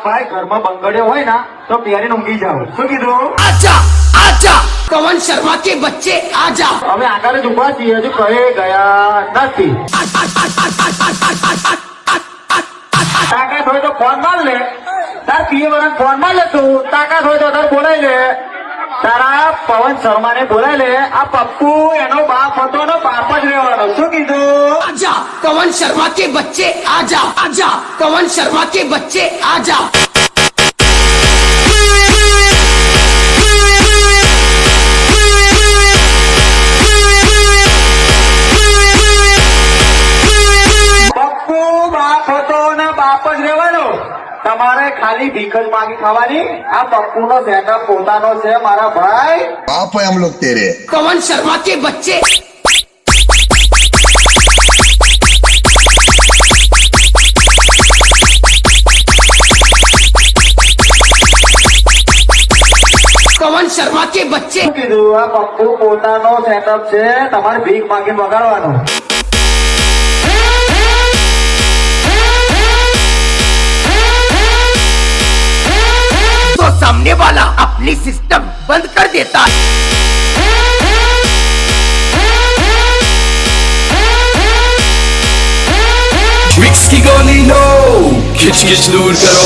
ભાઈ ઘરમાં બંગડ્યો હોય ને તો પહેરીને ઊંઘી જાવ. શું કીધું? आजा आजा पवन शर्मा के बच्चे आजा હવે આગળ જ ઉભા છીએ, હજુ કહે ગયા નથી. તાકાત હોય તો ફોન માર લે, તાર પીએ વાળાને ફોન માર લે તું. તાકાત હોય તો તાર બોલાય લે, તારા પવન શર્મા ને બોલાય લે. આ પપ્પુ એનો બાપ હતો ને બાપ જ રહેવાનો. શું કીધું? आजा पवन शर्मा के बच्चे आजा आजा पवन शर्मा के बच्चे आजा પપ્પુ બાપ હતો ને બાપ જ રહેવાનો. તમારે ખાલી ભીખ જ માગી ખાવાની. આ પપ્પુ નો સેટઅપ પોતાનો છે મારા ભાઈ. बाप है हम लोग तेरे। पवन शर्मा के बच्चे पवन शर्मा के बच्चे શું કીધું? આ પપ્પુ પોતાનો સેટઅપ છે, તમારે ભીખ માગીને વગાડવાનું. तो सामने वाला अपनी सिस्टम बंद कर देता है ट्रिक्स की गोली लो, खिच खिच दूर करो।